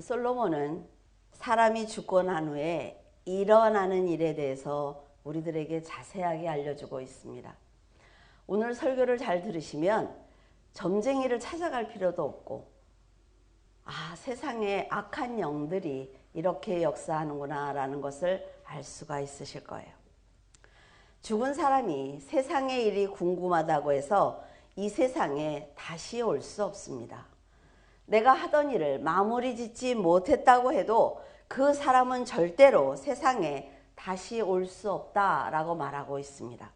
솔로몬은 사람이 죽고 난 후에 일어나는 일에 대해서 우리들에게 자세하게 알려주고 있습니다. 오늘 설교를 잘 들으시면 점쟁이를 찾아갈 필요도 없고, 세상에 악한 영들이 이렇게 역사하는구나 라는 것을 알 수가 있으실 거예요. 죽은 사람이 세상의 일이 궁금하다고 해서 이 세상에 다시 올 수 없습니다. 내가 하던 일을 마무리 짓지 못했다고 해도 그 사람은 절대로 세상에 다시 올 수 없다라고 말하고 있습니다.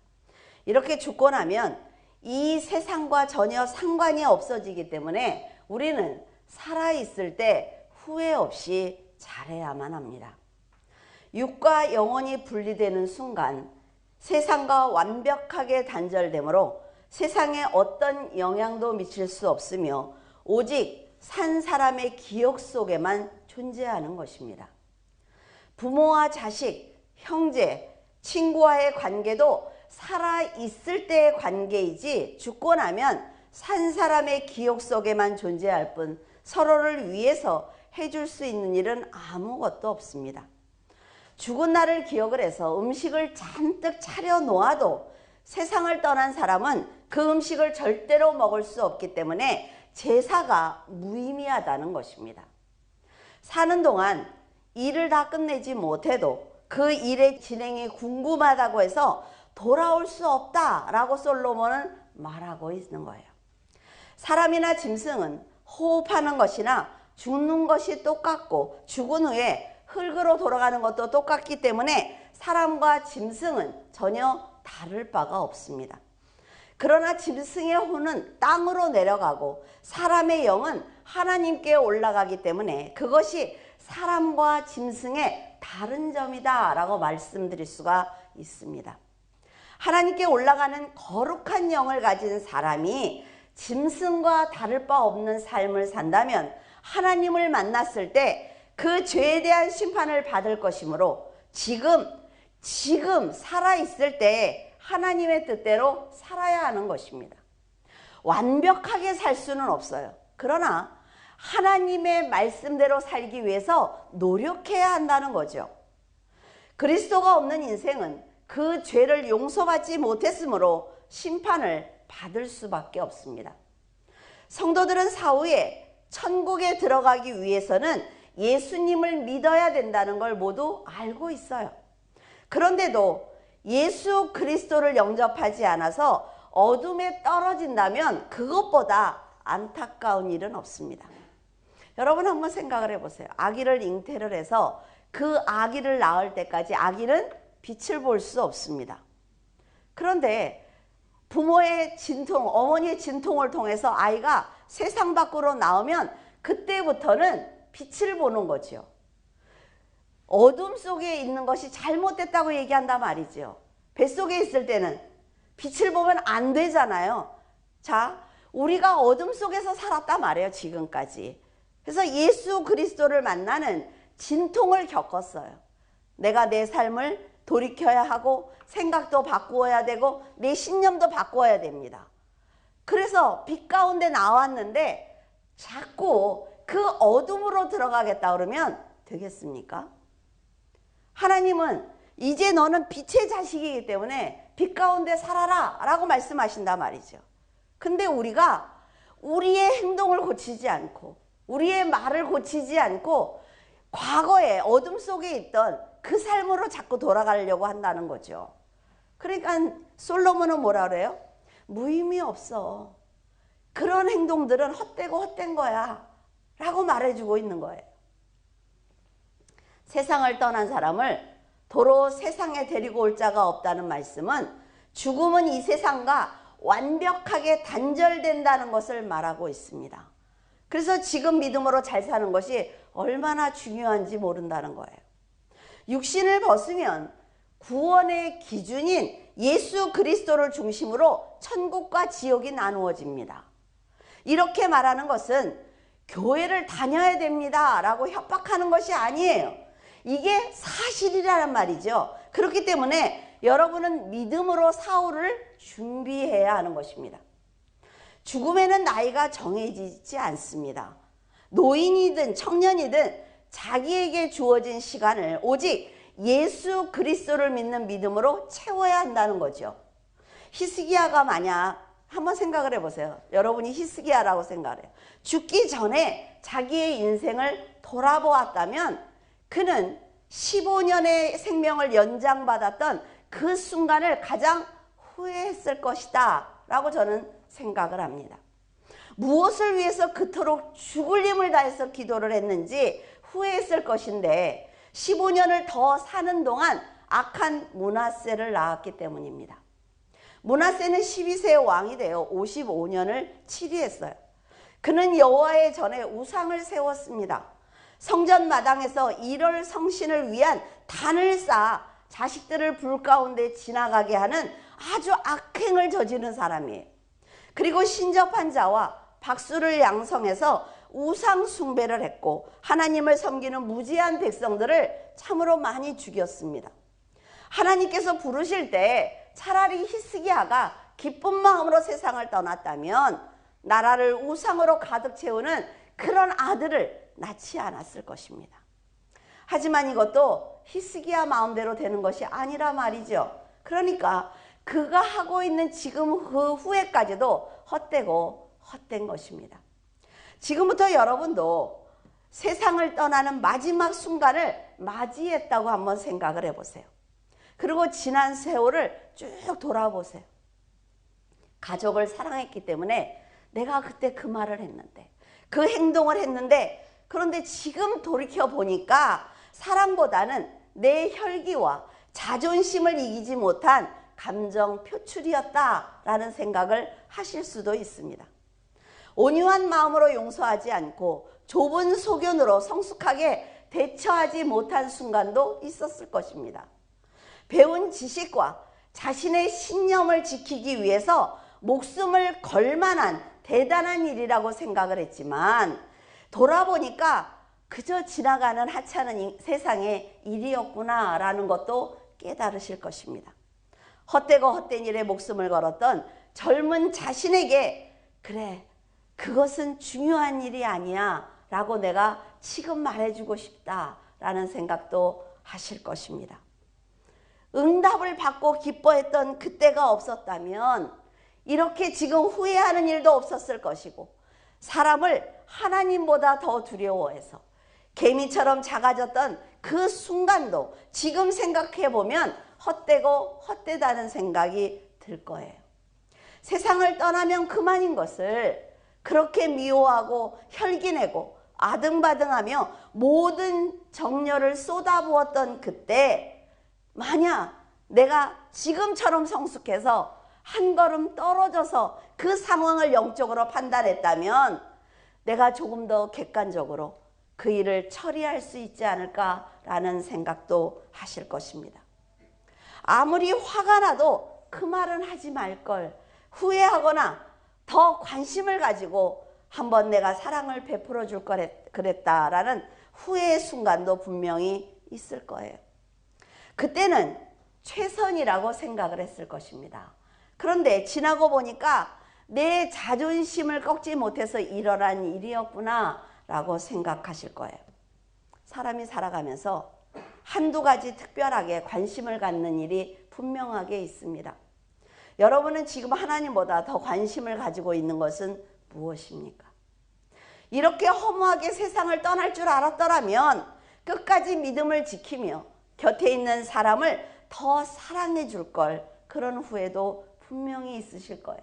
이렇게 죽고 나면 이 세상과 전혀 상관이 없어지기 때문에 우리는 살아있을 때 후회 없이 잘해야만 합니다. 육과 영혼이 분리되는 순간 세상과 완벽하게 단절되므로 세상에 어떤 영향도 미칠 수 없으며 오직 산 사람의 기억 속에만 존재하는 것입니다. 부모와 자식, 형제, 친구와의 관계도 살아있을 때의 관계이지 죽고 나면 산 사람의 기억 속에만 존재할 뿐 서로를 위해서 해줄 수 있는 일은 아무것도 없습니다. 죽은 날을 기억을 해서 음식을 잔뜩 차려 놓아도 세상을 떠난 사람은 그 음식을 절대로 먹을 수 없기 때문에 제사가 무의미하다는 것입니다. 사는 동안 일을 다 끝내지 못해도 그 일의 진행이 궁금하다고 해서 돌아올 수 없다라고 솔로몬은 말하고 있는 거예요. 사람이나 짐승은 호흡하는 것이나 죽는 것이 똑같고 죽은 후에 흙으로 돌아가는 것도 똑같기 때문에 사람과 짐승은 전혀 다를 바가 없습니다. 그러나 짐승의 혼은 땅으로 내려가고 사람의 영은 하나님께 올라가기 때문에 그것이 사람과 짐승의 다른 점이다 라고 말씀드릴 수가 있습니다. 하나님께 올라가는 거룩한 영을 가진 사람이 짐승과 다를 바 없는 삶을 산다면 하나님을 만났을 때 그 죄에 대한 심판을 받을 것이므로 지금 살아있을 때 하나님의 뜻대로 살아야 하는 것입니다. 완벽하게 살 수는 없어요. 그러나 하나님의 말씀대로 살기 위해서 노력해야 한다는 거죠. 그리스도가 없는 인생은 그 죄를 용서받지 못했으므로 심판을 받을 수밖에 없습니다. 성도들은 사후에 천국에 들어가기 위해서는 예수님을 믿어야 된다는 걸 모두 알고 있어요. 그런데도 예수 그리스도를 영접하지 않아서 어둠에 떨어진다면 그것보다 안타까운 일은 없습니다. 여러분 한번 생각을 해보세요. 아기를 잉태를 해서 그 아기를 낳을 때까지 아기는 빛을 볼 수 없습니다. 그런데 부모의 진통, 어머니의 진통을 통해서 아이가 세상 밖으로 나오면 그때부터는 빛을 보는 거죠. 어둠 속에 있는 것이 잘못됐다고 얘기한단 말이죠. 뱃속에 있을 때는 빛을 보면 안 되잖아요. 자, 우리가 어둠 속에서 살았단 말이에요, 지금까지. 그래서 예수 그리스도를 만나는 진통을 겪었어요. 내가 내 삶을 돌이켜야 하고 생각도 바꾸어야 되고 내 신념도 바꾸어야 됩니다. 그래서 빛 가운데 나왔는데 자꾸 그 어둠으로 들어가겠다 그러면 되겠습니까? 하나님은 이제 너는 빛의 자식이기 때문에 빛 가운데 살아라 라고 말씀하신단 말이죠. 근데 우리가 우리의 행동을 고치지 않고 우리의 말을 고치지 않고 과거에 어둠 속에 있던 그 삶으로 자꾸 돌아가려고 한다는 거죠. 그러니까 솔로몬은 뭐라 그래요? 무의미 없어. 그런 행동들은 헛되고 헛된 거야 라고 말해주고 있는 거예요. 세상을 떠난 사람을 도로 세상에 데리고 올 자가 없다는 말씀은 죽음은 이 세상과 완벽하게 단절된다는 것을 말하고 있습니다. 그래서 지금 믿음으로 잘 사는 것이 얼마나 중요한지 모른다는 거예요. 육신을 벗으면 구원의 기준인 예수 그리스도를 중심으로 천국과 지옥이 나누어집니다. 이렇게 말하는 것은 교회를 다녀야 됩니다 라고 협박하는 것이 아니에요. 이게 사실이라는 말이죠. 그렇기 때문에 여러분은 믿음으로 사후를 준비해야 하는 것입니다. 죽음에는 나이가 정해지지 않습니다. 노인이든 청년이든 자기에게 주어진 시간을 오직 예수 그리스도를 믿는 믿음으로 채워야 한다는 거죠. 히스기야가 만약 한번 생각을 해보세요. 여러분이 히스기야라고 생각해요. 죽기 전에 자기의 인생을 돌아보았다면 그는 15년의 생명을 연장받았던 그 순간을 가장 후회했을 것이다 라고 저는 생각을 합니다. 무엇을 위해서 그토록 죽을 힘을 다해서 기도를 했는지 후회했을 것인데 15년을 더 사는 동안 악한 므낫세를 낳았기 때문입니다. 므낫세는 12세의 왕이 되어 55년을 치리했어요. 그는 여호와의 전에 우상을 세웠습니다. 성전 마당에서 일월 성신을 위한 단을 쌓아 자식들을 불 가운데 지나가게 하는 아주 악행을 저지른 사람이에요. 그리고 신접한 자와 박수를 양성해서 우상 숭배를 했고 하나님을 섬기는 무지한 백성들을 참으로 많이 죽였습니다. 하나님께서 부르실 때 차라리 히스기야가 기쁜 마음으로 세상을 떠났다면 나라를 우상으로 가득 채우는 그런 아들을 낳지 않았을 것입니다. 하지만 이것도 히스기야 마음대로 되는 것이 아니라 말이죠. 그러니까 그가 하고 있는 지금 그 후회까지도 헛되고 헛된 것입니다. 지금부터 여러분도 세상을 떠나는 마지막 순간을 맞이했다고 한번 생각을 해보세요. 그리고 지난 세월을 쭉 돌아보세요. 가족을 사랑했기 때문에 내가 그때 그 말을 했는데, 그 행동을 했는데, 그런데 지금 돌이켜보니까 사랑보다는 내 혈기와 자존심을 이기지 못한 감정 표출이었다라는 생각을 하실 수도 있습니다. 온유한 마음으로 용서하지 않고 좁은 소견으로 성숙하게 대처하지 못한 순간도 있었을 것입니다. 배운 지식과 자신의 신념을 지키기 위해서 목숨을 걸 만한 대단한 일이라고 생각을 했지만 돌아보니까 그저 지나가는 하찮은 세상의 일이었구나 라는 것도 깨달으실 것입니다. 헛되고 헛된 일에 목숨을 걸었던 젊은 자신에게 그래 그것은 중요한 일이 아니야 라고 내가 지금 말해주고 싶다 라는 생각도 하실 것입니다. 응답을 받고 기뻐했던 그때가 없었다면 이렇게 지금 후회하는 일도 없었을 것이고 사람을 하나님보다 더 두려워해서 개미처럼 작아졌던 그 순간도 지금 생각해보면 헛되고 헛되다는 생각이 들 거예요. 세상을 떠나면 그만인 것을 그렇게 미워하고 혈기내고 아등바등하며 모든 정열을 쏟아부었던 그때 만약 내가 지금처럼 성숙해서 한 걸음 떨어져서 그 상황을 영적으로 판단했다면 내가 조금 더 객관적으로 그 일을 처리할 수 있지 않을까라는 생각도 하실 것입니다. 아무리 화가 나도 그 말은 하지 말걸 후회하거나 더 관심을 가지고 한번 내가 사랑을 베풀어 줄 그랬다라는 후회의 순간도 분명히 있을 거예요. 그때는 최선이라고 생각을 했을 것입니다. 그런데 지나고 보니까 내 자존심을 꺾지 못해서 일어난 일이었구나 라고 생각하실 거예요. 사람이 살아가면서 한두 가지 특별하게 관심을 갖는 일이 분명하게 있습니다. 여러분은 지금 하나님보다 더 관심을 가지고 있는 것은 무엇입니까? 이렇게 허무하게 세상을 떠날 줄 알았더라면 끝까지 믿음을 지키며 곁에 있는 사람을 더 사랑해 줄 걸 그런 후회도 분명히 있으실 거예요.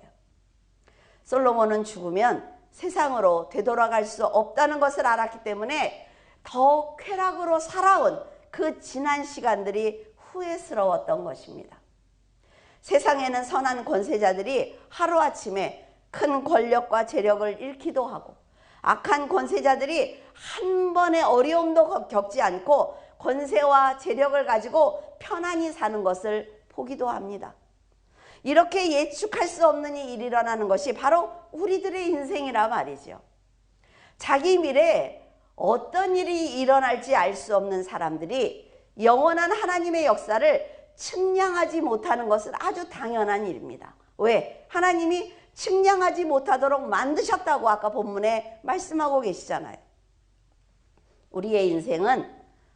솔로몬은 죽으면 세상으로 되돌아갈 수 없다는 것을 알았기 때문에 더 쾌락으로 살아온 그 지난 시간들이 후회스러웠던 것입니다. 세상에는 선한 권세자들이 하루아침에 큰 권력과 재력을 잃기도 하고 악한 권세자들이 한 번의 어려움도 겪지 않고 권세와 재력을 가지고 편안히 사는 것을 보기도 합니다. 이렇게 예측할 수 없는 일이 일어나는 것이 바로 우리들의 인생이라 말이죠. 자기 미래에 어떤 일이 일어날지 알 수 없는 사람들이 영원한 하나님의 역사를 측량하지 못하는 것은 아주 당연한 일입니다. 왜? 하나님이 측량하지 못하도록 만드셨다고 아까 본문에 말씀하고 계시잖아요. 우리의 인생은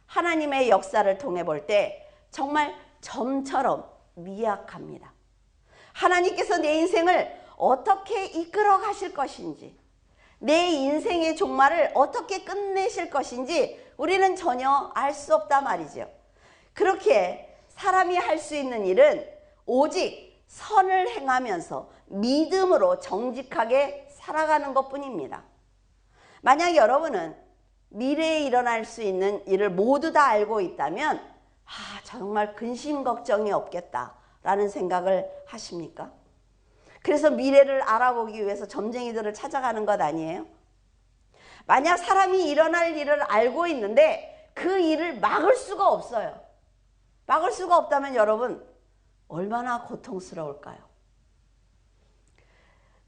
하나님의 역사를 통해 볼 때 정말 점처럼 미약합니다. 하나님께서 내 인생을 어떻게 이끌어 가실 것인지, 내 인생의 종말을 어떻게 끝내실 것인지 우리는 전혀 알 수 없단 말이죠. 그렇게 사람이 할 수 있는 일은 오직 선을 행하면서 믿음으로 정직하게 살아가는 것뿐입니다. 만약 여러분은 미래에 일어날 수 있는 일을 모두 다 알고 있다면 정말 근심 걱정이 없겠다라는 생각을 하십니까? 그래서 미래를 알아보기 위해서 점쟁이들을 찾아가는 것 아니에요? 만약 사람이 일어날 일을 알고 있는데 그 일을 막을 수가 없어요. 막을 수가 없다면 여러분 얼마나 고통스러울까요?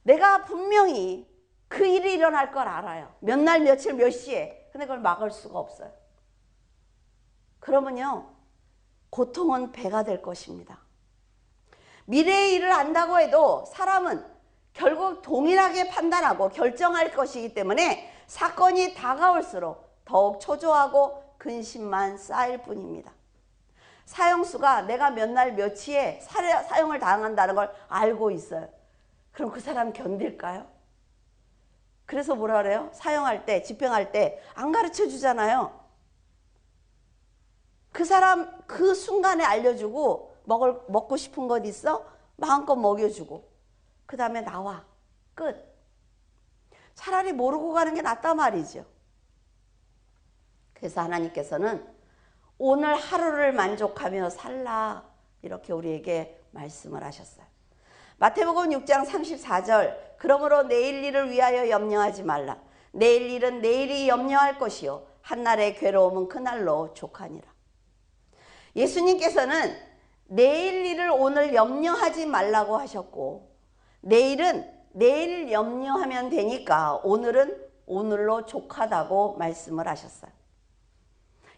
내가 분명히 그 일이 일어날 걸 알아요. 몇 날 며칠 몇 시에. 근데 그걸 막을 수가 없어요. 그러면요 고통은 배가 될 것입니다. 미래의 일을 안다고 해도 사람은 결국 동일하게 판단하고 결정할 것이기 때문에 사건이 다가올수록 더욱 초조하고 근심만 쌓일 뿐입니다. 사형수가 내가 몇 날 며칠에 사형을 당한다는 걸 알고 있어요. 그럼 그 사람 견딜까요? 그래서 뭐라 그래요? 사형할 때, 집행할 때 안 가르쳐 주잖아요. 그 사람 그 순간에 알려주고 먹고 싶은 것 있어? 마음껏 먹여주고 그 다음에 나와. 끝. 차라리 모르고 가는 게 낫다 말이죠. 그래서 하나님께서는 오늘 하루를 만족하며 살라 이렇게 우리에게 말씀을 하셨어요. 마태복음 6장 34절 그러므로 내일 일을 위하여 염려하지 말라. 내일 일은 내일이 염려할 것이요 한날의 괴로움은 그날로 족하니라. 예수님께서는 내일 일을 오늘 염려하지 말라고 하셨고 내일은 내일 염려하면 되니까 오늘은 오늘로 족하다고 말씀을 하셨어요.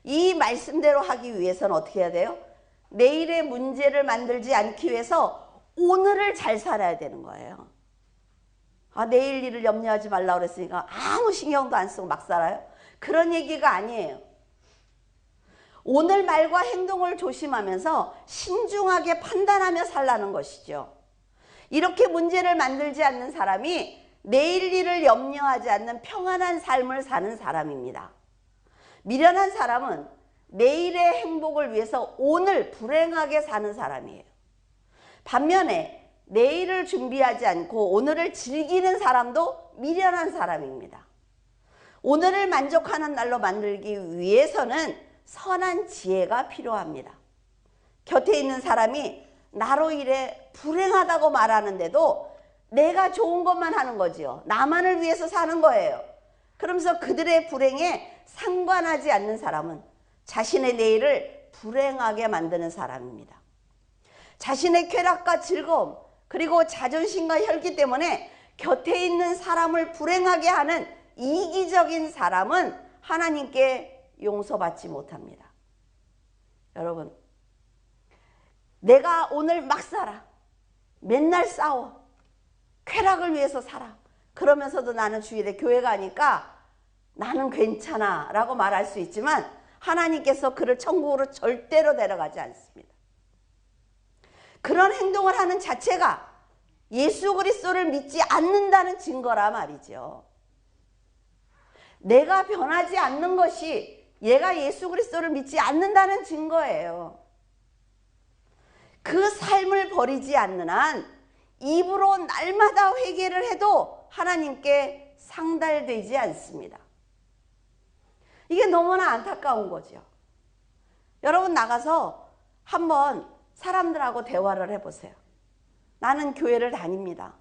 이 말씀대로 하기 위해서는 어떻게 해야 돼요? 내일의 문제를 만들지 않기 위해서 오늘을 잘 살아야 되는 거예요. 내일 일을 염려하지 말라고 그랬으니까 아무 신경도 안 쓰고 막 살아요? 그런 얘기가 아니에요. 오늘 말과 행동을 조심하면서 신중하게 판단하며 살라는 것이죠. 이렇게 문제를 만들지 않는 사람이 내일 일을 염려하지 않는 평안한 삶을 사는 사람입니다. 미련한 사람은 내일의 행복을 위해서 오늘 불행하게 사는 사람이에요. 반면에 내일을 준비하지 않고 오늘을 즐기는 사람도 미련한 사람입니다. 오늘을 만족하는 날로 만들기 위해서는 선한 지혜가 필요합니다. 곁에 있는 사람이 나로 인해 불행하다고 말하는데도 내가 좋은 것만 하는 거지요. 나만을 위해서 사는 거예요. 그러면서 그들의 불행에 상관하지 않는 사람은 자신의 내일을 불행하게 만드는 사람입니다. 자신의 쾌락과 즐거움 그리고 자존심과 혈기 때문에 곁에 있는 사람을 불행하게 하는 이기적인 사람은 하나님께 용서받지 못합니다. 여러분, 내가 오늘 막 살아. 맨날 싸워. 쾌락을 위해서 살아. 그러면서도 나는 주일에 교회 가니까 나는 괜찮아 라고 말할 수 있지만 하나님께서 그를 천국으로 절대로 데려가지 않습니다. 그런 행동을 하는 자체가 예수 그리스도를 믿지 않는다는 증거라 말이죠. 내가 변하지 않는 것이 얘가 예수 그리스도를 믿지 않는다는 증거예요. 그 삶을 버리지 않는 한 입으로 날마다 회개를 해도 하나님께 상달되지 않습니다. 이게 너무나 안타까운 거죠. 여러분 나가서 한번 사람들하고 대화를 해보세요. 나는 교회를 다닙니다.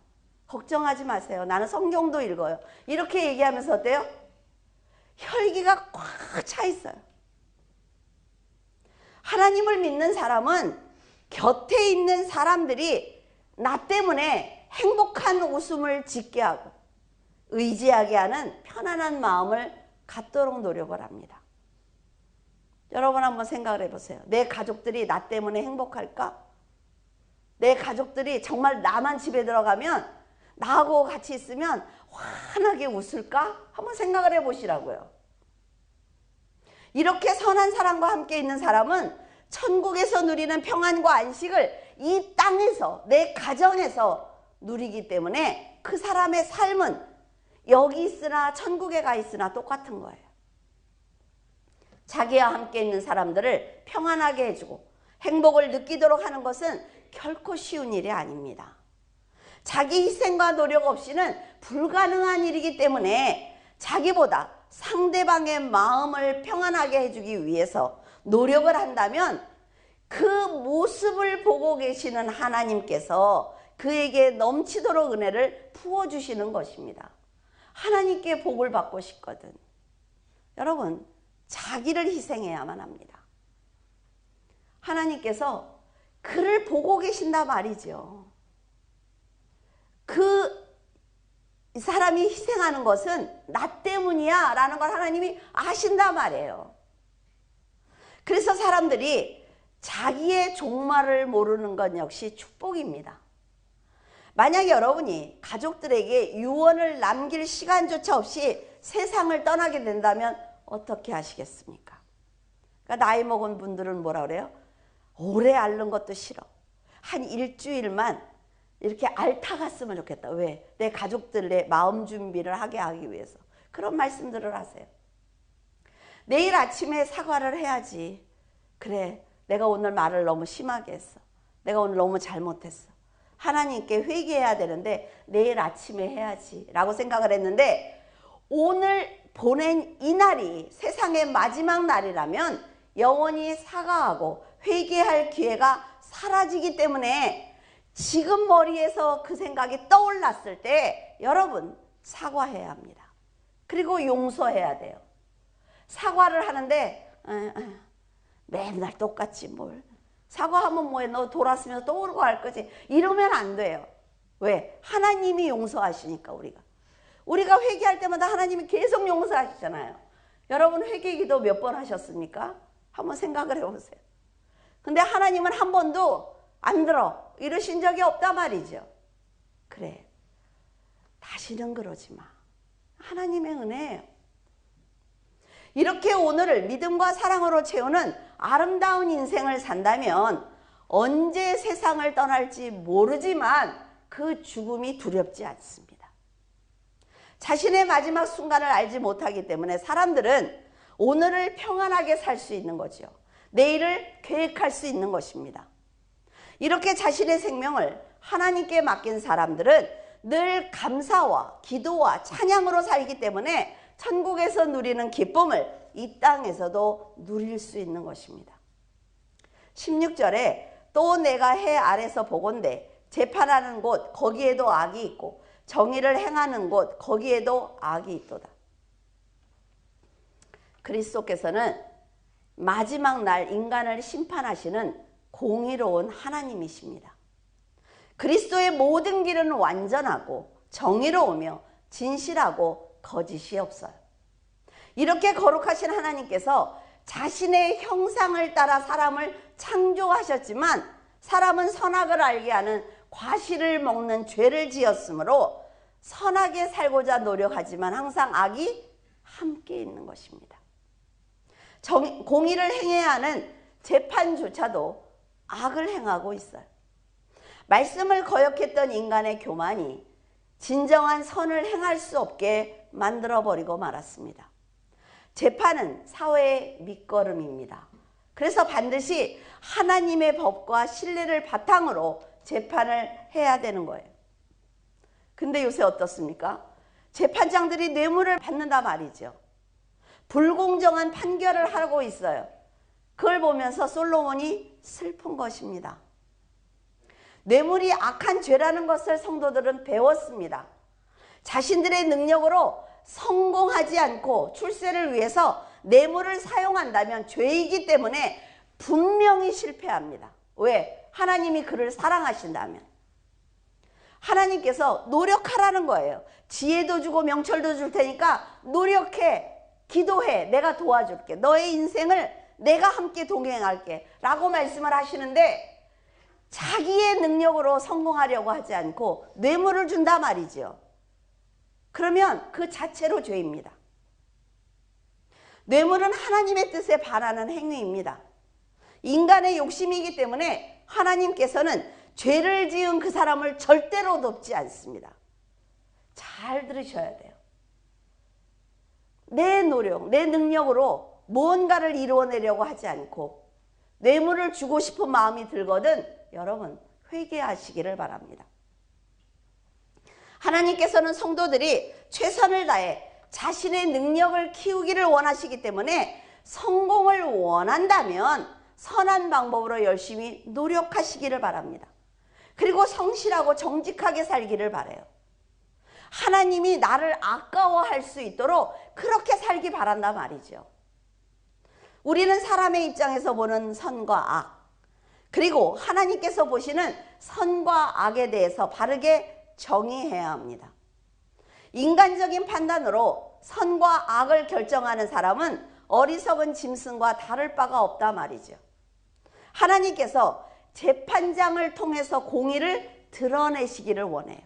걱정하지 마세요. 나는 성경도 읽어요. 이렇게 얘기하면서 어때요? 혈기가 꽉 차 있어요. 하나님을 믿는 사람은 곁에 있는 사람들이 나 때문에 행복한 웃음을 짓게 하고 의지하게 하는 편안한 마음을 갖도록 노력을 합니다. 여러분 한번 생각을 해보세요. 내 가족들이 나 때문에 행복할까? 내 가족들이 정말 나만 집에 들어가면 나하고 같이 있으면 환하게 웃을까? 한번 생각을 해보시라고요. 이렇게 선한 사람과 함께 있는 사람은 천국에서 누리는 평안과 안식을 이 땅에서, 내 가정에서 누리기 때문에 그 사람의 삶은 여기 있으나 천국에 가 있으나 똑같은 거예요. 자기와 함께 있는 사람들을 평안하게 해주고 행복을 느끼도록 하는 것은 결코 쉬운 일이 아닙니다. 자기 희생과 노력 없이는 불가능한 일이기 때문에 자기보다 상대방의 마음을 평안하게 해주기 위해서 노력을 한다면 그 모습을 보고 계시는 하나님께서 그에게 넘치도록 은혜를 부어주시는 것입니다. 하나님께 복을 받고 싶거든. 여러분, 자기를 희생해야만 합니다. 하나님께서 그를 보고 계신다 말이죠. 그 사람이 희생하는 것은 나 때문이야 라는 걸 하나님이 아신단 말이에요. 그래서 사람들이 자기의 종말을 모르는 것 역시 축복입니다. 만약 여러분이 가족들에게 유언을 남길 시간조차 없이 세상을 떠나게 된다면 어떻게 하시겠습니까? 그러니까 나이 먹은 분들은 뭐라 그래요? 오래 앓는 것도 싫어. 한 일주일만 이렇게 앓다 갔으면 좋겠다. 왜? 내 가족들의 마음 준비를 하기 위해서. 그런 말씀들을 하세요. 내일 아침에 사과를 해야지. 그래, 내가 오늘 말을 너무 심하게 했어. 내가 오늘 너무 잘못했어. 하나님께 회개해야 되는데 내일 아침에 해야지 라고 생각을 했는데, 오늘 보낸 이 날이 세상의 마지막 날이라면 영원히 사과하고 회개할 기회가 사라지기 때문에 지금 머리에서 그 생각이 떠올랐을 때 여러분 사과해야 합니다. 그리고 용서해야 돼요. 사과를 하는데 맨날 똑같지 뭘. 사과하면 뭐해, 너 돌았으면 또 오르고 할 거지. 이러면 안 돼요. 왜? 하나님이 용서하시니까. 우리가 회개할 때마다 하나님이 계속 용서하시잖아요. 여러분 회개기도 몇 번 하셨습니까? 한번 생각을 해보세요. 근데 하나님은 한 번도 안 들어 이러신 적이 없단 말이죠. 그래, 다시는 그러지 마. 하나님의 은혜예요. 이렇게 오늘을 믿음과 사랑으로 채우는 아름다운 인생을 산다면 언제 세상을 떠날지 모르지만 그 죽음이 두렵지 않습니다. 자신의 마지막 순간을 알지 못하기 때문에 사람들은 오늘을 평안하게 살 수 있는 거죠. 내일을 계획할 수 있는 것입니다. 이렇게 자신의 생명을 하나님께 맡긴 사람들은 늘 감사와 기도와 찬양으로 살기 때문에 천국에서 누리는 기쁨을 이 땅에서도 누릴 수 있는 것입니다. 16절에 또 내가 해 아래서 보건대 재판하는 곳 거기에도 악이 있고 정의를 행하는 곳 거기에도 악이 있도다. 그리스도께서는 마지막 날 인간을 심판하시는 공의로운 하나님이십니다. 그리스도의 모든 길은 완전하고 정의로우며 진실하고 거짓이 없어요. 이렇게 거룩하신 하나님께서 자신의 형상을 따라 사람을 창조하셨지만 사람은 선악을 알게 하는 과실을 먹는 죄를 지었으므로 선하게 살고자 노력하지만 항상 악이 함께 있는 것입니다. 공의를 행해야 하는 재판조차도 악을 행하고 있어요. 말씀을 거역했던 인간의 교만이 진정한 선을 행할 수 없게 만들어버리고 말았습니다. 재판은 사회의 밑거름입니다. 그래서 반드시 하나님의 법과 신뢰를 바탕으로 재판을 해야 되는 거예요. 근데 요새 어떻습니까? 재판장들이 뇌물을 받는다 말이죠. 불공정한 판결을 하고 있어요. 그걸 보면서 솔로몬이 슬픈 것입니다. 뇌물이 악한 죄라는 것을 성도들은 배웠습니다. 자신들의 능력으로 성공하지 않고 출세를 위해서 뇌물을 사용한다면 죄이기 때문에 분명히 실패합니다. 왜? 하나님이 그를 사랑하신다면. 하나님께서 노력하라는 거예요. 지혜도 주고 명철도 줄 테니까 노력해, 기도해, 내가 도와줄게. 너의 인생을 내가 함께 동행할게 라고 말씀을 하시는데 자기의 능력으로 성공하려고 하지 않고 뇌물을 준다 말이죠. 그러면 그 자체로 죄입니다. 뇌물은 하나님의 뜻에 반하는 행위입니다. 인간의 욕심이기 때문에 하나님께서는 죄를 지은 그 사람을 절대로 돕지 않습니다. 잘 들으셔야 돼요. 내 노력, 내 능력으로 무언가를 이루어내려고 하지 않고 뇌물을 주고 싶은 마음이 들거든 여러분 회개하시기를 바랍니다. 하나님께서는 성도들이 최선을 다해 자신의 능력을 키우기를 원하시기 때문에 성공을 원한다면 선한 방법으로 열심히 노력하시기를 바랍니다. 그리고 성실하고 정직하게 살기를 바라요. 하나님이 나를 아까워할 수 있도록 그렇게 살기 바란다 말이죠. 우리는 사람의 입장에서 보는 선과 악, 그리고 하나님께서 보시는 선과 악에 대해서 바르게 정의해야 합니다. 인간적인 판단으로 선과 악을 결정하는 사람은 어리석은 짐승과 다를 바가 없다 말이죠. 하나님께서 재판장을 통해서 공의를 드러내시기를 원해요.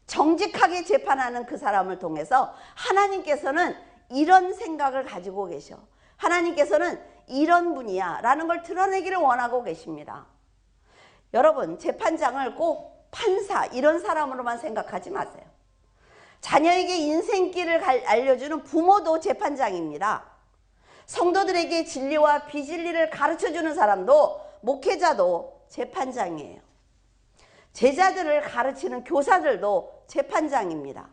정직하게 재판하는 그 사람을 통해서 하나님께서는 이런 생각을 가지고 계셔. 하나님께서는 이런 분이야 라는 걸 드러내기를 원하고 계십니다. 여러분, 재판장을 꼭 판사 이런 사람으로만 생각하지 마세요. 자녀에게 인생길을 알려주는 부모도 재판장입니다. 성도들에게 진리와 비진리를 가르쳐주는 사람도, 목회자도 재판장이에요. 제자들을 가르치는 교사들도 재판장입니다.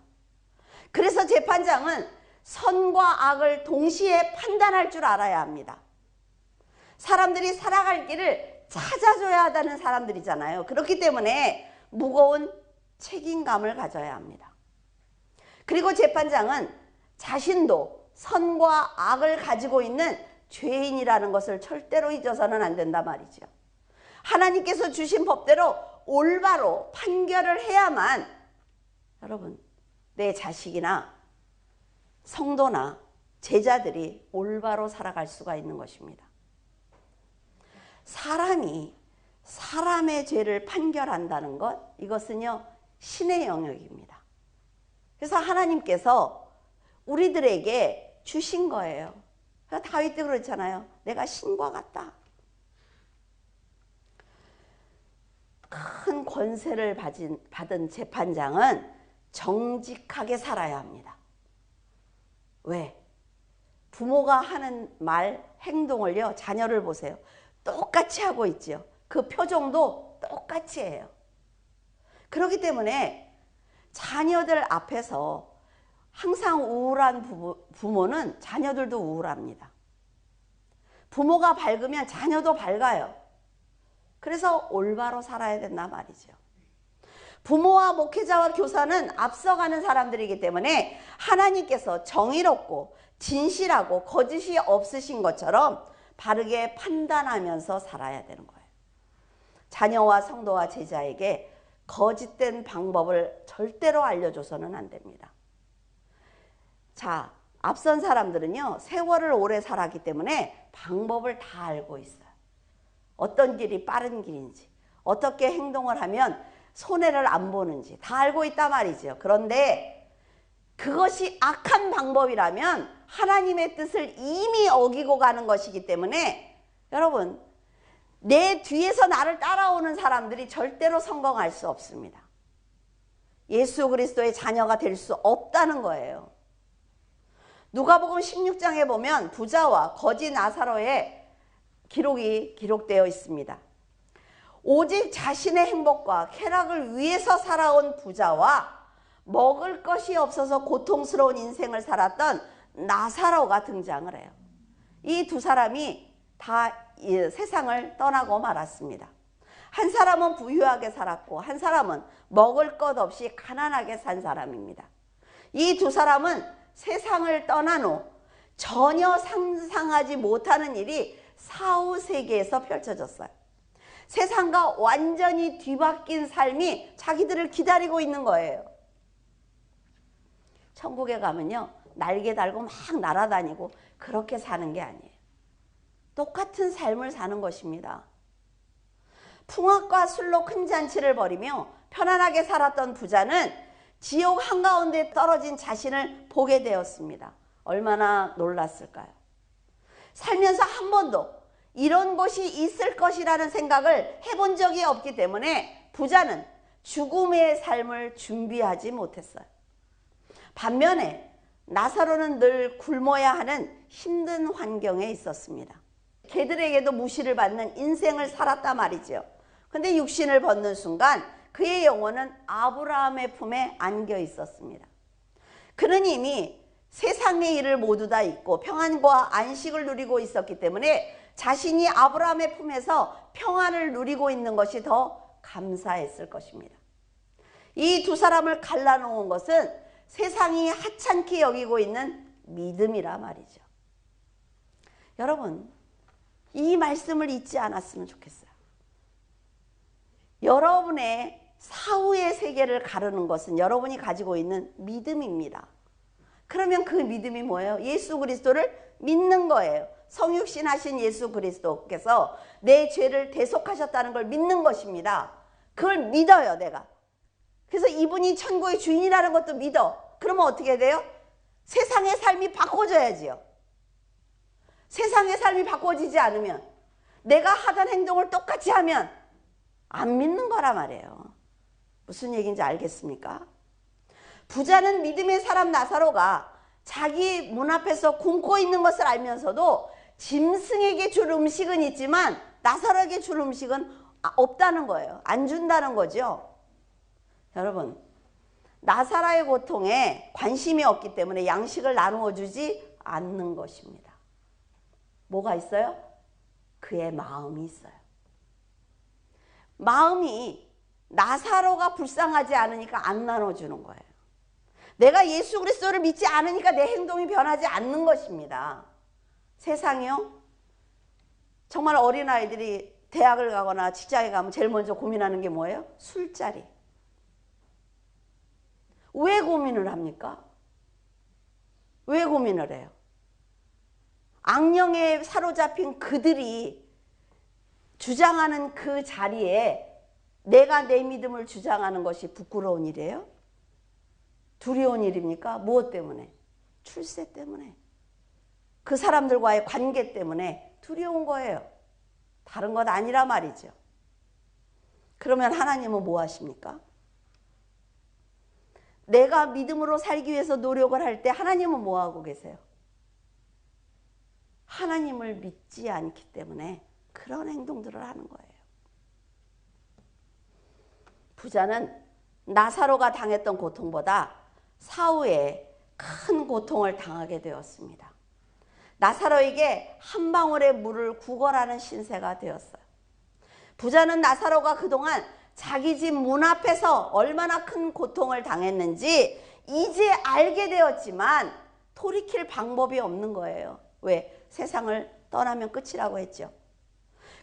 그래서 재판장은 선과 악을 동시에 판단할 줄 알아야 합니다. 사람들이 살아갈 길을 찾아줘야 한다는 사람들이잖아요. 그렇기 때문에 무거운 책임감을 가져야 합니다. 그리고 재판장은 자신도 선과 악을 가지고 있는 죄인이라는 것을 절대로 잊어서는 안 된다 말이죠. 하나님께서 주신 법대로 올바로 판결을 해야만 여러분 내 자식이나 성도나 제자들이 올바로 살아갈 수가 있는 것입니다. 사람이 사람의 죄를 판결한다는 것, 이것은요 신의 영역입니다. 그래서 하나님께서 우리들에게 주신 거예요. 다윗도 그렇잖아요. 내가 신과 같다. 큰 권세를 받은 재판장은 정직하게 살아야 합니다. 왜? 부모가 하는 말, 행동을요, 자녀를 보세요. 똑같이 하고 있죠. 그 표정도 똑같이 해요. 그렇기 때문에 자녀들 앞에서 항상 우울한 부모는 자녀들도 우울합니다. 부모가 밝으면 자녀도 밝아요. 그래서 올바로 살아야 된다 말이죠. 부모와 목회자와 교사는 앞서가는 사람들이기 때문에 하나님께서 정의롭고 진실하고 거짓이 없으신 것처럼 바르게 판단하면서 살아야 되는 거예요. 자녀와 성도와 제자에게 거짓된 방법을 절대로 알려줘서는 안 됩니다. 자, 앞선 사람들은요, 세월을 오래 살았기 때문에 방법을 다 알고 있어요. 어떤 길이 빠른 길인지, 어떻게 행동을 하면 손해를 안 보는지 다 알고 있단 말이죠. 그런데 그것이 악한 방법이라면 하나님의 뜻을 이미 어기고 가는 것이기 때문에 여러분, 내 뒤에서 나를 따라오는 사람들이 절대로 성공할 수 없습니다. 예수 그리스도의 자녀가 될 수 없다는 거예요. 누가복음 16장에 보면 부자와 거지 나사로의 기록이 기록되어 있습니다. 오직 자신의 행복과 쾌락을 위해서 살아온 부자와 먹을 것이 없어서 고통스러운 인생을 살았던 나사로가 등장을 해요. 이 두 사람이 다 세상을 떠나고 말았습니다. 한 사람은 부유하게 살았고 한 사람은 먹을 것 없이 가난하게 산 사람입니다. 이 두 사람은 세상을 떠난 후 전혀 상상하지 못하는 일이 사후 세계에서 펼쳐졌어요. 세상과 완전히 뒤바뀐 삶이 자기들을 기다리고 있는 거예요. 천국에 가면요, 날개 달고 막 날아다니고 그렇게 사는 게 아니에요. 똑같은 삶을 사는 것입니다. 풍악과 술로 큰 잔치를 벌이며 편안하게 살았던 부자는 지옥 한가운데 떨어진 자신을 보게 되었습니다. 얼마나 놀랐을까요? 살면서 한 번도 이런 것이 있을 것이라는 생각을 해본 적이 없기 때문에 부자는 죽음의 삶을 준비하지 못했어요. 반면에 나사로는 늘 굶어야 하는 힘든 환경에 있었습니다. 개들에게도 무시를 받는 인생을 살았단 말이죠. 근데 육신을 벗는 순간 그의 영혼은 아브라함의 품에 안겨 있었습니다. 그는 이미 세상의 일을 모두 다 잊고 평안과 안식을 누리고 있었기 때문에 자신이 아브라함의 품에서 평안을 누리고 있는 것이 더 감사했을 것입니다. 이 두 사람을 갈라놓은 것은 세상이 하찮게 여기고 있는 믿음이라 말이죠. 여러분, 이 말씀을 잊지 않았으면 좋겠어요. 여러분의 사후의 세계를 가르는 것은 여러분이 가지고 있는 믿음입니다. 그러면 그 믿음이 뭐예요? 예수 그리스도를 믿는 거예요. 성육신 하신 예수 그리스도께서 내 죄를 대속하셨다는 걸 믿는 것입니다. 그걸 믿어요, 내가. 그래서 이분이 천국의 주인이라는 것도 믿어. 그러면 어떻게 돼요? 세상의 삶이 바꿔져야지요. 세상의 삶이 바꿔지지 않으면, 내가 하던 행동을 똑같이 하면 안 믿는 거란 말이에요. 무슨 얘기인지 알겠습니까? 부자는 믿음의 사람 나사로가 자기 문 앞에서 굶고 있는 것을 알면서도 짐승에게 줄 음식은 있지만 나사로에게 줄 음식은 없다는 거예요. 안 준다는 거죠. 여러분, 나사로의 고통에 관심이 없기 때문에 양식을 나누어 주지 않는 것입니다. 뭐가 있어요? 그의 마음이 있어요. 마음이 나사로가 불쌍하지 않으니까 안 나눠주는 거예요. 내가 예수 그리스도를 믿지 않으니까 내 행동이 변하지 않는 것입니다. 세상이요? 정말 어린아이들이 대학을 가거나 직장에 가면 제일 먼저 고민하는 게 뭐예요? 술자리. 왜 고민을 합니까? 왜 고민을 해요? 악령에 사로잡힌 그들이 주장하는 그 자리에 내가 내 믿음을 주장하는 것이 부끄러운 일이에요? 두려운 일입니까? 무엇 때문에? 출세 때문에. 그 사람들과의 관계 때문에 두려운 거예요. 다른 것 아니라 말이죠. 그러면 하나님은 뭐 하십니까? 내가 믿음으로 살기 위해서 노력을 할 때 하나님은 뭐 하고 계세요? 하나님을 믿지 않기 때문에 그런 행동들을 하는 거예요. 부자는 나사로가 당했던 고통보다 사후에 큰 고통을 당하게 되었습니다. 나사로에게 한 방울의 물을 구걸하는 신세가 되었어요. 부자는 나사로가 그동안 자기 집 문 앞에서 얼마나 큰 고통을 당했는지 이제 알게 되었지만 돌이킬 방법이 없는 거예요. 왜? 세상을 떠나면 끝이라고 했죠.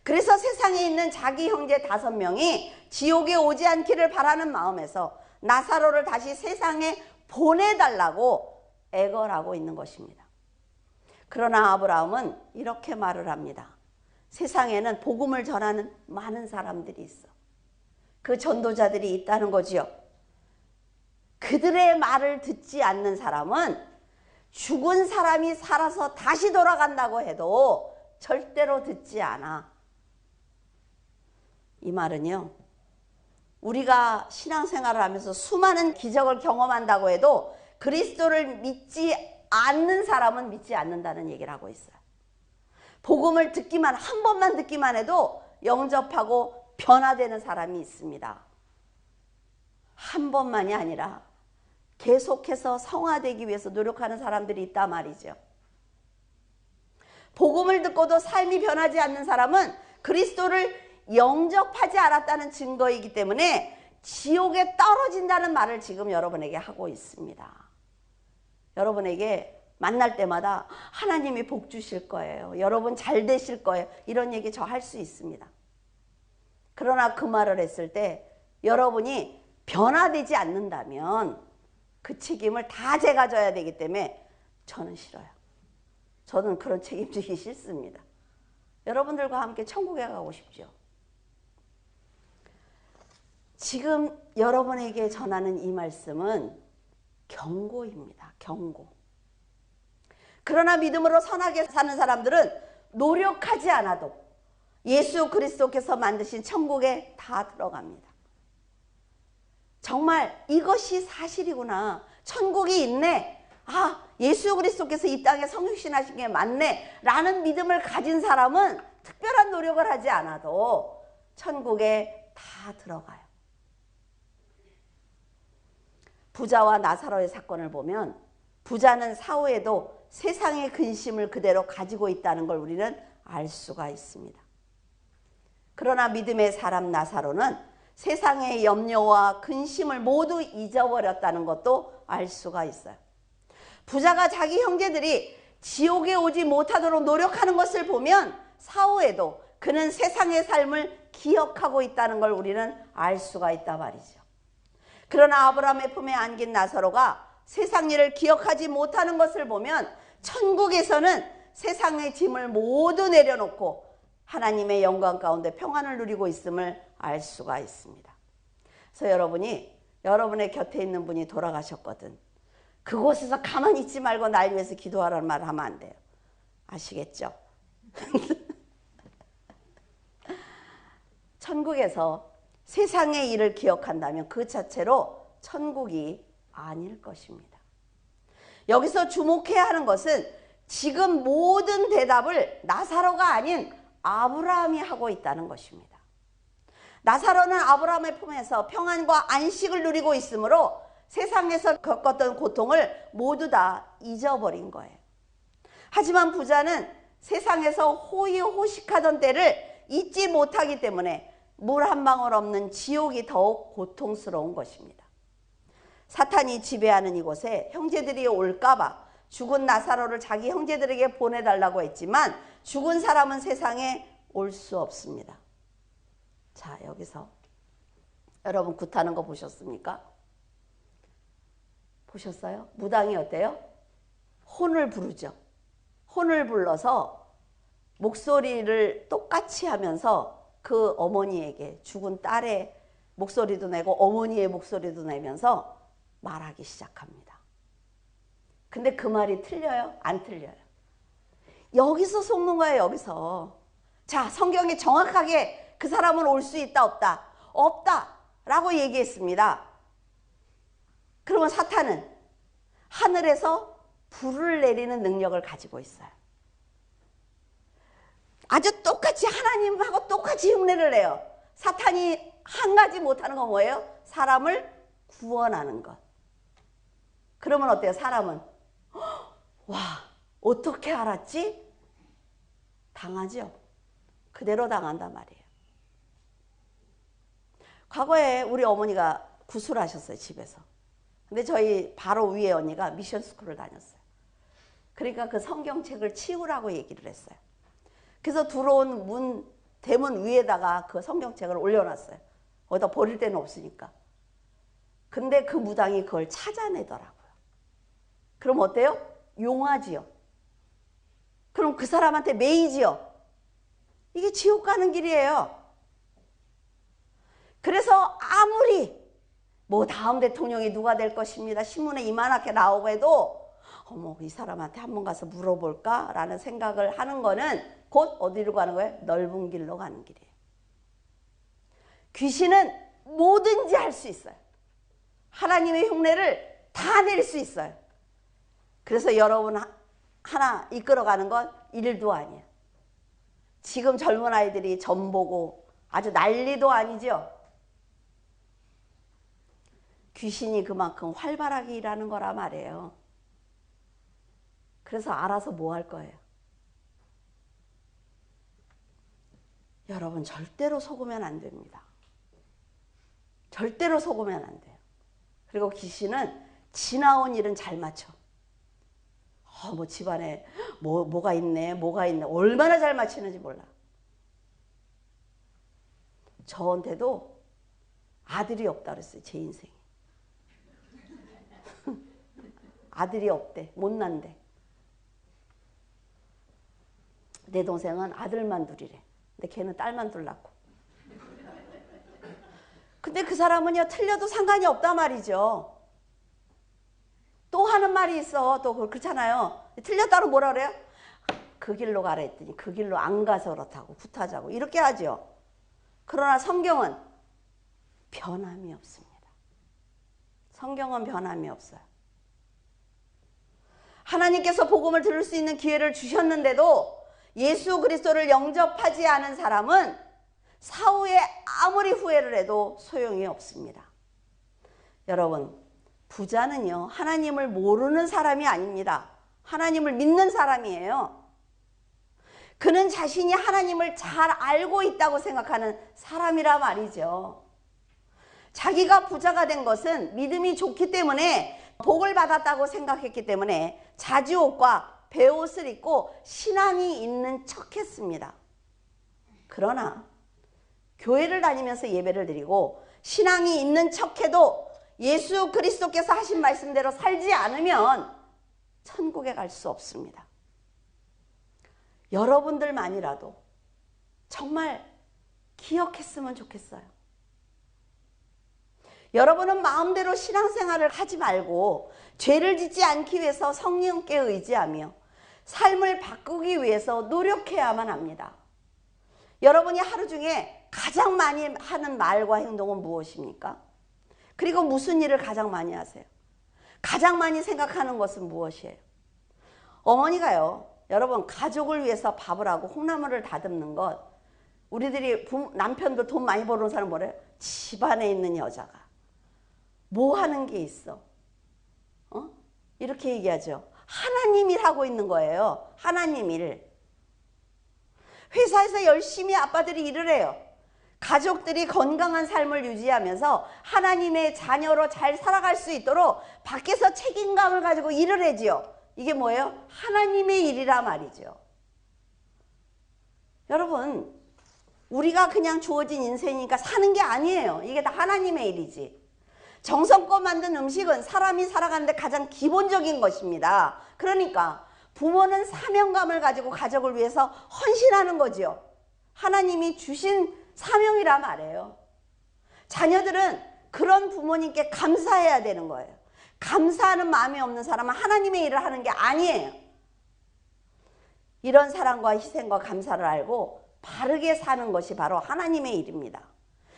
그래서 세상에 있는 자기 형제 5명이 지옥에 오지 않기를 바라는 마음에서 나사로를 다시 세상에 보내달라고 애걸하고 있는 것입니다. 그러나 아브라함은 이렇게 말을 합니다. 세상에는 복음을 전하는 많은 사람들이 있어. 그 전도자들이 있다는 거지요. 그들의 말을 듣지 않는 사람은 죽은 사람이 살아서 다시 돌아간다고 해도 절대로 듣지 않아. 이 말은요, 우리가 신앙생활을 하면서 수많은 기적을 경험한다고 해도 그리스도를 믿지 않는 사람은 믿지 않는다는 얘기를 하고 있어요. 복음을 듣기만, 한 번만 듣기만 해도 영접하고 변화되는 사람이 있습니다. 한 번만이 아니라 계속해서 성화되기 위해서 노력하는 사람들이 있단 말이죠. 복음을 듣고도 삶이 변하지 않는 사람은 그리스도를 영접하지 않았다는 증거이기 때문에 지옥에 떨어진다는 말을 지금 여러분에게 하고 있습니다. 여러분에게 만날 때마다 하나님이 복 주실 거예요. 여러분 잘 되실 거예요. 이런 얘기 저 할 수 있습니다. 그러나 그 말을 했을 때 여러분이 변화되지 않는다면 그 책임을 다 제가 져야 되기 때문에 저는 싫어요. 저는 그런 책임지기 싫습니다. 여러분들과 함께 천국에 가고 싶죠. 지금 여러분에게 전하는 이 말씀은 경고입니다. 경고. 그러나 믿음으로 선하게 사는 사람들은 노력하지 않아도 예수 그리스도께서 만드신 천국에 다 들어갑니다. 정말 이것이 사실이구나. 천국이 있네. 아, 예수 그리스도께서 이 땅에 성육신하신 게 맞네 라는 믿음을 가진 사람은 특별한 노력을 하지 않아도 천국에 다 들어가요. 부자와 나사로의 사건을 보면 부자는 사후에도 세상의 근심을 그대로 가지고 있다는 걸 우리는 알 수가 있습니다. 그러나 믿음의 사람 나사로는 세상의 염려와 근심을 모두 잊어버렸다는 것도 알 수가 있어요. 부자가 자기 형제들이 지옥에 오지 못하도록 노력하는 것을 보면 사후에도 그는 세상의 삶을 기억하고 있다는 걸 우리는 알 수가 있단 말이죠. 그러나 아브라함의 품에 안긴 나사로가 세상 일을 기억하지 못하는 것을 보면 천국에서는 세상의 짐을 모두 내려놓고 하나님의 영광 가운데 평안을 누리고 있음을 알 수가 있습니다. 그래서 여러분이 여러분의 곁에 있는 분이 돌아가셨거든. 그곳에서 가만히 있지 말고 날 위해서 기도하라는 말을 하면 안 돼요. 아시겠죠? 천국에서 세상의 일을 기억한다면 그 자체로 천국이 아닐 것입니다. 여기서 주목해야 하는 것은 지금 모든 대답을 나사로가 아닌 아브라함이 하고 있다는 것입니다. 나사로는 아브라함의 품에서 평안과 안식을 누리고 있으므로 세상에서 겪었던 고통을 모두 다 잊어버린 거예요. 하지만 부자는 세상에서 호의호식하던 때를 잊지 못하기 때문에 물 한 방울 없는 지옥이 더욱 고통스러운 것입니다. 사탄이 지배하는 이곳에 형제들이 올까봐 죽은 나사로를 자기 형제들에게 보내달라고 했지만 죽은 사람은 세상에 올 수 없습니다. 자, 여기서 여러분 굿하는 거 보셨습니까? 보셨어요? 무당이 어때요? 혼을 부르죠. 혼을 불러서 목소리를 똑같이 하면서 그 어머니에게 죽은 딸의 목소리도 내고 어머니의 목소리도 내면서 말하기 시작합니다. 근데 그 말이 틀려요? 안 틀려요. 여기서 속는 거예요. 여기서. 자, 성경이 정확하게 그 사람은 올 수 있다 없다? 없다 라고 얘기했습니다. 그러면 사탄은 하늘에서 불을 내리는 능력을 가지고 있어요. 아주 똑같이 하나님하고 똑같이 흉내를 내요. 사탄이 한 가지 못하는 건 뭐예요? 사람을 구원하는 것. 그러면 어때요? 사람은 와, 어떻게 알았지? 당하죠. 그대로 당한단 말이에요. 과거에 우리 어머니가 구술하셨어요. 집에서. 근데 저희 바로 위에 언니가 미션 스쿨을 다녔어요. 그러니까 그 성경책을 치우라고 얘기를 했어요. 그래서 들어온 대문 위에다가 그 성경책을 올려놨어요. 어디다 버릴 데는 없으니까. 근데 그 무당이 그걸 찾아내더라고요. 그럼 어때요? 용하지요. 그럼 그 사람한테 매이지요. 이게 지옥 가는 길이에요. 그래서 아무리 뭐 다음 대통령이 누가 될 것입니다. 신문에 이만하게 나오고 해도 어머, 이 사람한테 한번 가서 물어볼까? 라는 생각을 하는 거는 곧 어디로 가는 거예요? 넓은 길로 가는 길이에요. 귀신은 뭐든지 할 수 있어요. 하나님의 흉내를 다 낼 수 있어요. 그래서 여러분 하나 이끌어가는 건 일도 아니에요. 지금 젊은 아이들이 점 보고 아주 난리도 아니죠. 귀신이 그만큼 활발하게 일하는 거라 말이에요. 그래서 알아서 뭐 할 거예요? 여러분 절대로 속으면 안 됩니다. 절대로 속으면 안 돼요. 그리고 귀신은 지나온 일은 잘 맞춰. 뭐 집안에 뭐가 있네, 뭐가 있네. 얼마나 잘 맞히는지 몰라. 저한테도 아들이 없다 그랬어요. 제 인생에. 아들이 없대. 못난대. 내 동생은 아들만 둘이래. 근데 걔는 딸만 둘 낳고. 근데 그 사람은요, 틀려도 상관이 없단 말이죠. 또 하는 말이 있어. 또 그렇잖아요. 틀렸다고 뭐라 그래요? 그 길로 가라 했더니 그 길로 안 가서 그렇다고 굿하자고 이렇게 하죠. 그러나 성경은 변함이 없습니다. 성경은 변함이 없어요. 하나님께서 복음을 들을 수 있는 기회를 주셨는데도 예수 그리스도를 영접하지 않은 사람은 사후에 아무리 후회를 해도 소용이 없습니다. 여러분, 부자는요, 하나님을 모르는 사람이 아닙니다. 하나님을 믿는 사람이에요. 그는 자신이 하나님을 잘 알고 있다고 생각하는 사람이라 말이죠. 자기가 부자가 된 것은 믿음이 좋기 때문에 복을 받았다고 생각했기 때문에 자주옷과 베옷을 입고 신앙이 있는 척했습니다. 그러나 교회를 다니면서 예배를 드리고 신앙이 있는 척해도 예수 그리스도께서 하신 말씀대로 살지 않으면 천국에 갈 수 없습니다. 여러분들만이라도 정말 기억했으면 좋겠어요. 여러분은 마음대로 신앙생활을 하지 말고 죄를 짓지 않기 위해서 성령께 의지하며 삶을 바꾸기 위해서 노력해야만 합니다. 여러분이 하루 중에 가장 많이 하는 말과 행동은 무엇입니까? 그리고 무슨 일을 가장 많이 하세요? 가장 많이 생각하는 것은 무엇이에요? 어머니가요, 여러분 가족을 위해서 밥을 하고 콩나물을 다듬는 것, 우리들이 남편도 돈 많이 버는 사람 뭐래요? 집안에 있는 여자가 뭐 하는 게 있어? 이렇게 얘기하죠. 하나님 일 하고 있는 거예요. 하나님 일. 회사에서 열심히 아빠들이 일을 해요. 가족들이 건강한 삶을 유지하면서 하나님의 자녀로 잘 살아갈 수 있도록 밖에서 책임감을 가지고 일을 해지요. 이게 뭐예요? 하나님의 일이라 말이죠. 여러분, 우리가 그냥 주어진 인생이니까 사는 게 아니에요. 이게 다 하나님의 일이지. 정성껏 만든 음식은 사람이 살아가는데 가장 기본적인 것입니다. 그러니까 부모는 사명감을 가지고 가족을 위해서 헌신하는 거죠. 하나님이 주신 사명이라 말해요. 자녀들은 그런 부모님께 감사해야 되는 거예요. 감사하는 마음이 없는 사람은 하나님의 일을 하는 게 아니에요. 이런 사랑과 희생과 감사를 알고 바르게 사는 것이 바로 하나님의 일입니다.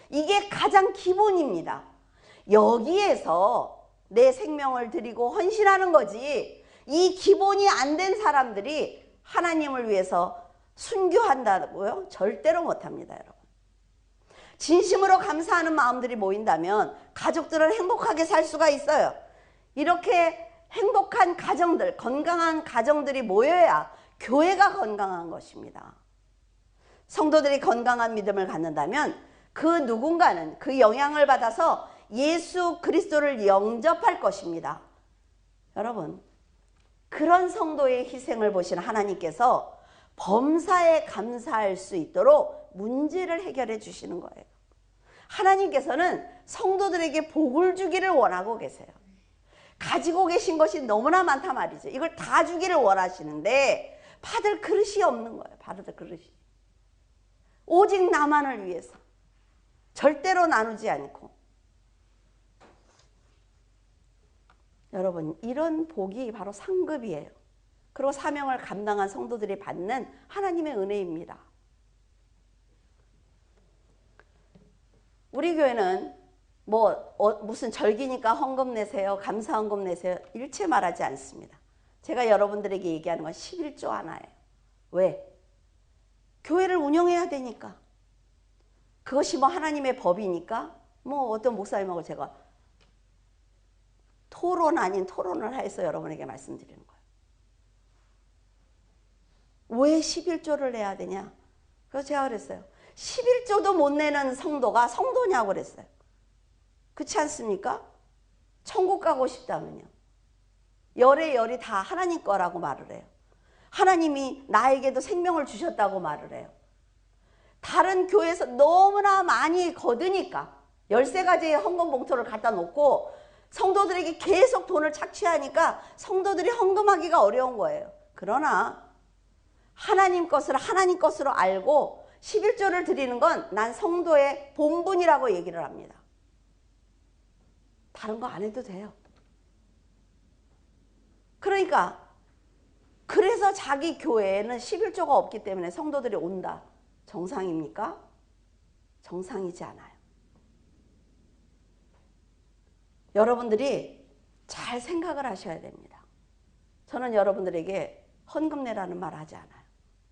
이게 가장 기본입니다. 여기에서 내 생명을 드리고 헌신하는 거지, 이 기본이 안 된 사람들이 하나님을 위해서 순교한다고요? 절대로 못합니다, 여러분. 진심으로 감사하는 마음들이 모인다면 가족들은 행복하게 살 수가 있어요. 이렇게 행복한 가정들, 건강한 가정들이 모여야 교회가 건강한 것입니다. 성도들이 건강한 믿음을 갖는다면 그 누군가는 그 영향을 받아서 예수 그리스도를 영접할 것입니다. 여러분, 그런 성도의 희생을 보신 하나님께서 범사에 감사할 수 있도록 문제를 해결해 주시는 거예요. 하나님께서는 성도들에게 복을 주기를 원하고 계세요. 가지고 계신 것이 너무나 많단 말이죠. 이걸 다 주기를 원하시는데 받을 그릇이 없는 거예요. 받을 그릇이. 오직 나만을 위해서 절대로 나누지 않고. 여러분, 이런 복이 바로 상급이에요. 그리고 사명을 감당한 성도들이 받는 하나님의 은혜입니다. 우리 교회는 무슨 절기니까 헌금 내세요, 감사 헌금 내세요, 일체 말하지 않습니다. 제가 여러분들에게 얘기하는 건 11조 하나예요. 왜? 교회를 운영해야 되니까. 그것이 하나님의 법이니까 어떤 목사님하고 제가 토론 아닌 토론을 해서 여러분에게 말씀드리는 거예요. 왜 11조를 내야 되냐? 그래서 제가 그랬어요. 11조도 못 내는 성도가 성도냐고 그랬어요. 그렇지 않습니까? 천국 가고 싶다면요. 열의 열이 다 하나님 거라고 말을 해요. 하나님이 나에게도 생명을 주셨다고 말을 해요. 다른 교회에서 너무나 많이 거두니까 13가지의 헌금 봉투를 갖다 놓고 성도들에게 계속 돈을 착취하니까 성도들이 헌금하기가 어려운 거예요. 그러나 하나님 것을 하나님 것으로 알고 11조를 드리는 건 난 성도의 본분이라고 얘기를 합니다. 다른 거 안 해도 돼요. 그러니까 그래서 자기 교회에는 11조가 없기 때문에 성도들이 온다. 정상입니까? 정상이지 않아요. 여러분들이 잘 생각을 하셔야 됩니다. 저는 여러분들에게 헌금 내라는 말 하지 않아요.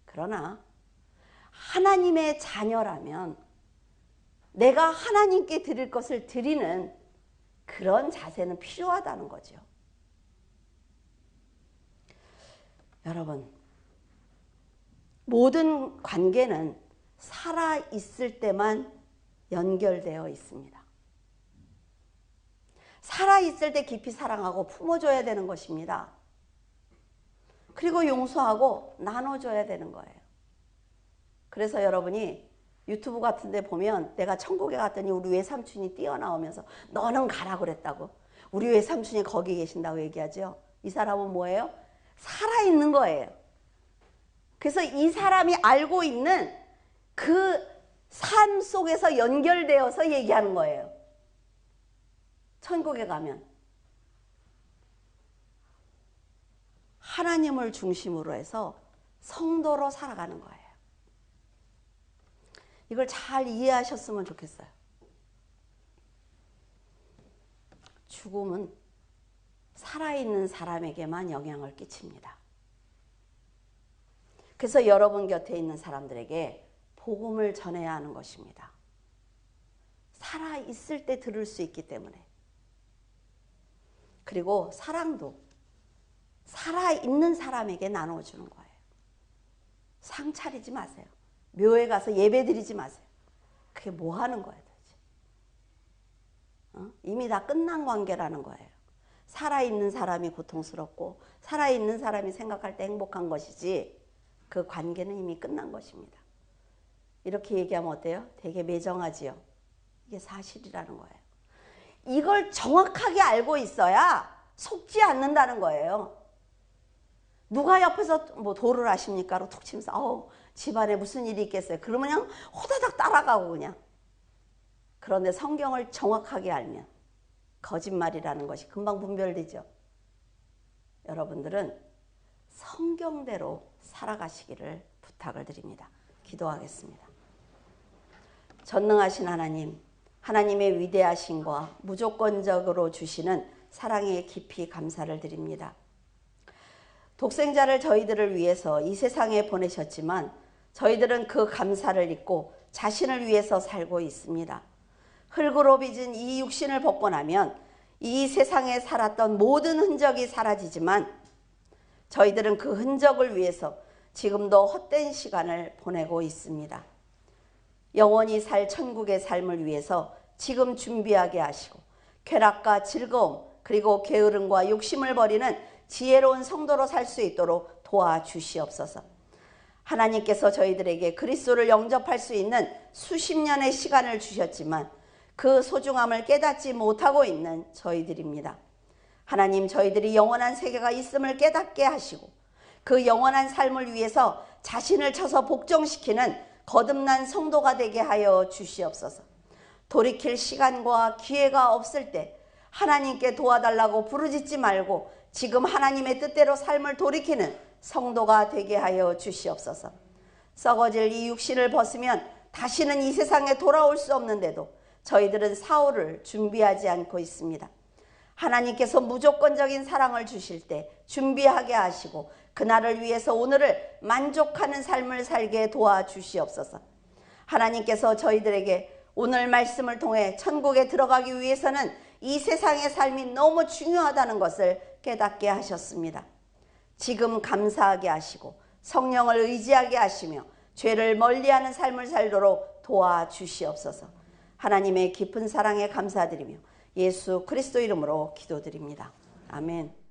그러나 하나님의 자녀라면 내가 하나님께 드릴 것을 드리는 그런 자세는 필요하다는 거죠. 여러분, 모든 관계는 살아있을 때만 연결되어 있습니다. 살아있을 때 깊이 사랑하고 품어줘야 되는 것입니다. 그리고 용서하고 나눠줘야 되는 거예요. 그래서 여러분이 유튜브 같은 데 보면 내가 천국에 갔더니 우리 외삼촌이 뛰어나오면서 너는 가라고 그랬다고. 우리 외삼촌이 거기 계신다고 얘기하죠. 이 사람은 뭐예요? 살아있는 거예요. 그래서 이 사람이 알고 있는 그 삶 속에서 연결되어서 얘기하는 거예요. 천국에 가면 하나님을 중심으로 해서 성도로 살아가는 거예요. 이걸 잘 이해하셨으면 좋겠어요. 죽음은 살아있는 사람에게만 영향을 끼칩니다. 그래서 여러분 곁에 있는 사람들에게 복음을 전해야 하는 것입니다. 살아있을 때 들을 수 있기 때문에. 그리고 사랑도 살아있는 사람에게 나눠주는 거예요. 상 차리지 마세요. 묘에 가서 예배 드리지 마세요. 그게 뭐 하는 거예요, 도대체? 이미 다 끝난 관계라는 거예요. 살아있는 사람이 고통스럽고 살아있는 사람이 생각할 때 행복한 것이지 그 관계는 이미 끝난 것입니다. 이렇게 얘기하면 어때요? 되게 매정하지요. 이게 사실이라는 거예요. 이걸 정확하게 알고 있어야 속지 않는다는 거예요. 누가 옆에서 뭐 도를 아십니까로 툭 치면서 집안에 무슨 일이 있겠어요. 그러면 그냥 호다닥 따라가고 그냥. 그런데 성경을 정확하게 알면 거짓말이라는 것이 금방 분별되죠. 여러분들은 성경대로 살아가시기를 부탁을 드립니다. 기도하겠습니다. 전능하신 하나님, 하나님의 위대하심과 무조건적으로 주시는 사랑에 깊이 감사를 드립니다. 독생자를 저희들을 위해서 이 세상에 보내셨지만 저희들은 그 감사를 잊고 자신을 위해서 살고 있습니다. 흙으로 빚은 이 육신을 벗고 나면 이 세상에 살았던 모든 흔적이 사라지지만 저희들은 그 흔적을 위해서 지금도 헛된 시간을 보내고 있습니다. 영원히 살 천국의 삶을 위해서 지금 준비하게 하시고 쾌락과 즐거움 그리고 게으름과 욕심을 버리는 지혜로운 성도로 살 수 있도록 도와주시옵소서. 하나님께서 저희들에게 그리스도를 영접할 수 있는 수십 년의 시간을 주셨지만 그 소중함을 깨닫지 못하고 있는 저희들입니다. 하나님, 저희들이 영원한 세계가 있음을 깨닫게 하시고 그 영원한 삶을 위해서 자신을 쳐서 복종시키는 거듭난 성도가 되게 하여 주시옵소서. 돌이킬 시간과 기회가 없을 때 하나님께 도와달라고 부르짖지 말고 지금 하나님의 뜻대로 삶을 돌이키는 성도가 되게 하여 주시옵소서. 썩어질 이 육신을 벗으면 다시는 이 세상에 돌아올 수 없는데도 저희들은 사후를 준비하지 않고 있습니다. 하나님께서 무조건적인 사랑을 주실 때 준비하게 하시고 그날을 위해서 오늘을 만족하는 삶을 살게 도와주시옵소서. 하나님께서 저희들에게 오늘 말씀을 통해 천국에 들어가기 위해서는 이 세상의 삶이 너무 중요하다는 것을 깨닫게 하셨습니다. 지금 감사하게 하시고 성령을 의지하게 하시며 죄를 멀리하는 삶을 살도록 도와주시옵소서. 하나님의 깊은 사랑에 감사드리며 예수 그리스도 이름으로 기도드립니다. 아멘.